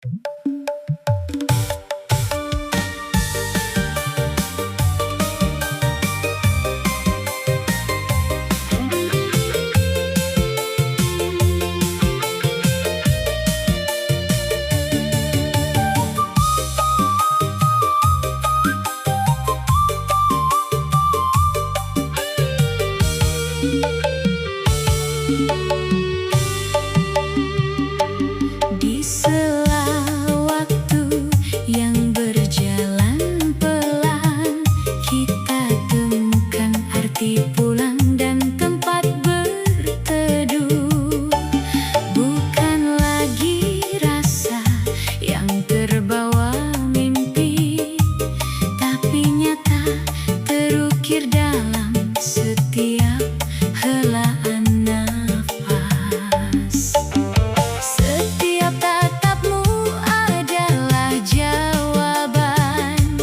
Di sela waktu yang berjalan pelan, kita temukan arti pulang dan tempat berteduh. Bukan lagi rasa yang terbawa mimpi, tapi nyata terukir dalam setiap helaan nafas. Setiap tatapmu adalah jawaban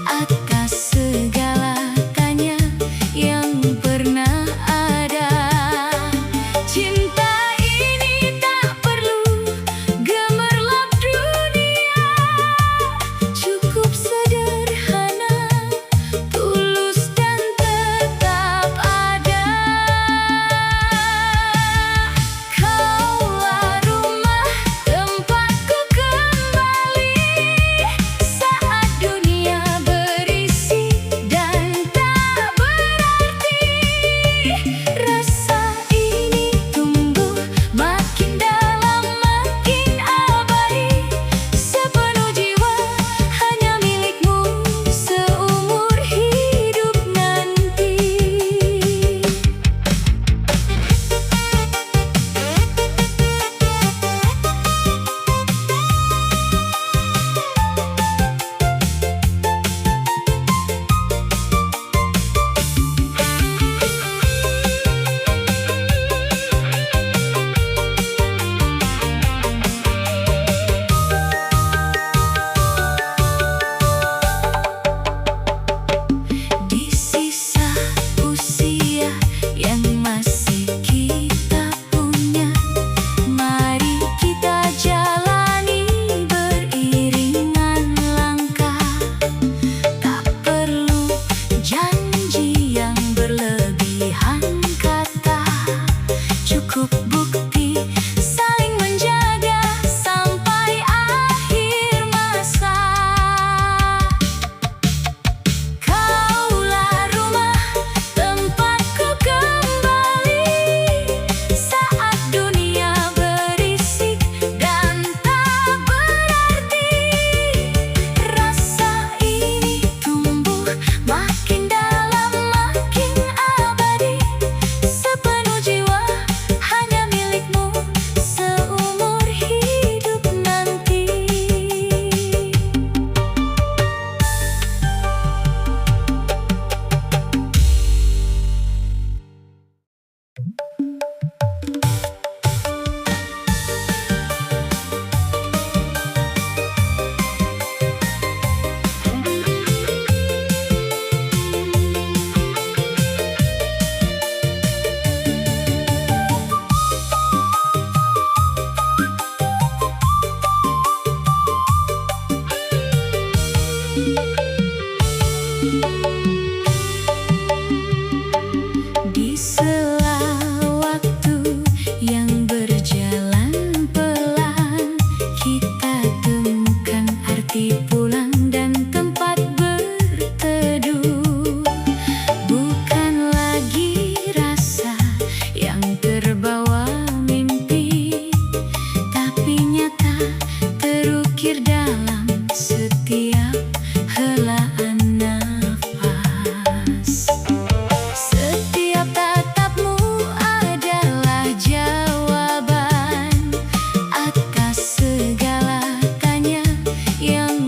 atas segala tanya yang pernah ada. Cinta ini tak perlu gemerlap dunia, cukup sederhana, tulus dan tetap ada. Kaulah rumah tempatku kembali saat dunia berisik dan tak berarti. Rasa ini tumbuh makin dalam, makin abadi, sepenuh jiwa hanya milikmu seumur hidup nanti. Di sisa usia yang masih kita punya, mari kita jalani beriringan langkah. Tak perlu janji yang berlebihan kata, cukup bukti saling menjaga sampai akhir masa. Kaulah rumah tempatku kembali saat dunia berisik dan tak berarti. Rasa ini tumbuh makin dalam, makin abadi, sepenuh jiwa hanya milikmu seumur hidup nanti. Di sela waktu yang berjalan pelan, kita temukan arti pulang dan tempat berteduh. Bukan lagi rasa yang terbawa mimpi, tapi nyata terukir dalam setiap helaan nafas. Setiap tatapmu adalah jawaban atas segala tanya yang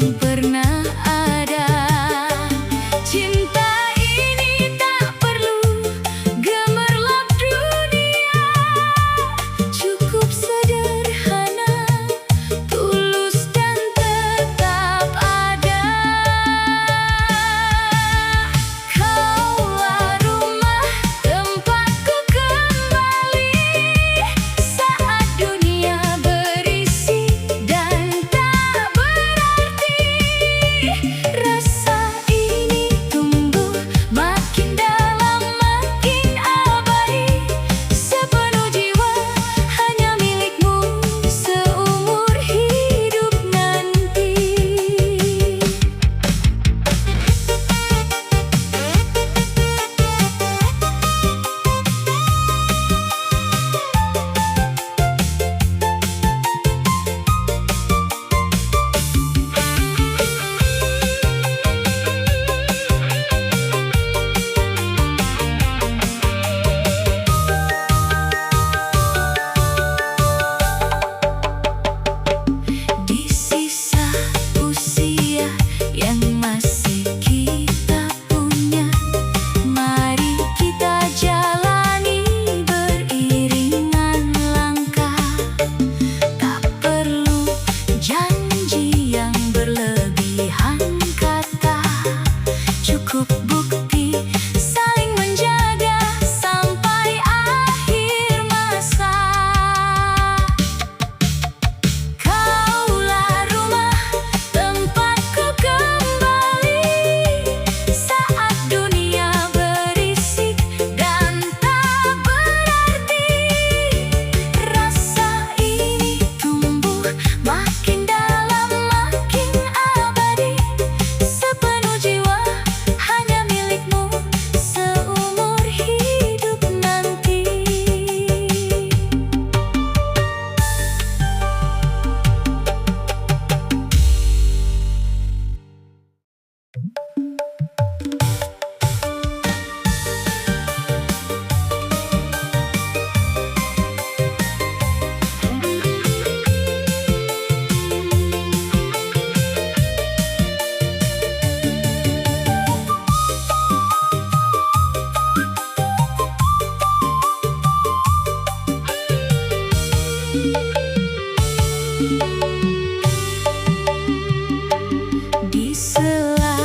Di sela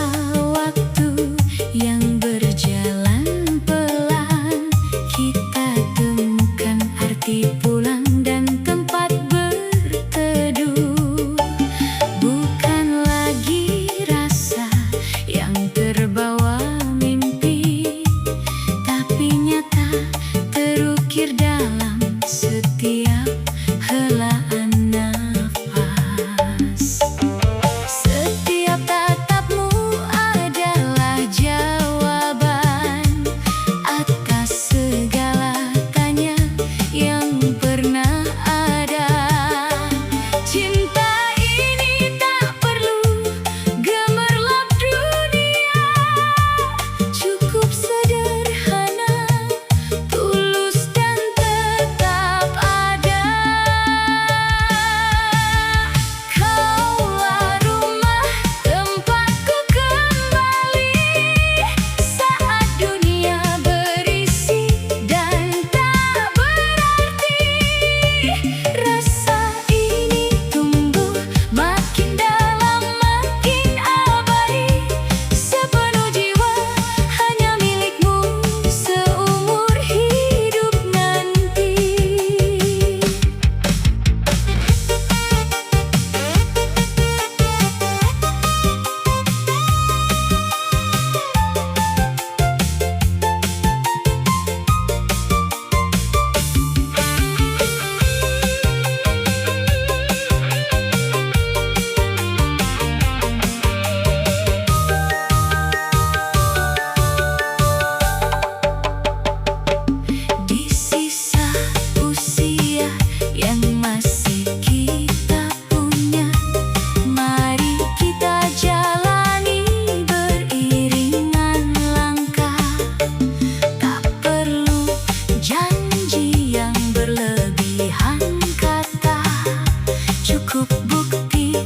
waktu yang berjalan pelan, kita temukan arti pulang dan tempat berteduh. Bukan lagi rasa yang terbawa mimpi, tapi nyata terukir dalam setiap helaan nafas. Setiap tatapmu adalah jawaban atas segala tanya yang pernah ada. Cinta ini tak perlu gemerlap dunia, cukup sederhana, tulus dan tetap ada. Kaulah rumah tempatku kembali saat dunia berisik dan tak berarti. Rasa ini tumbuh makin dalam, makin abadi, sepenuh jiwa hanya milikmu seumur hidup nanti. Di sisa usia yang masih kita punya, mari kita jalani beriringan langkah. Tak perlu janji yang berlebihan kata, cukup bukti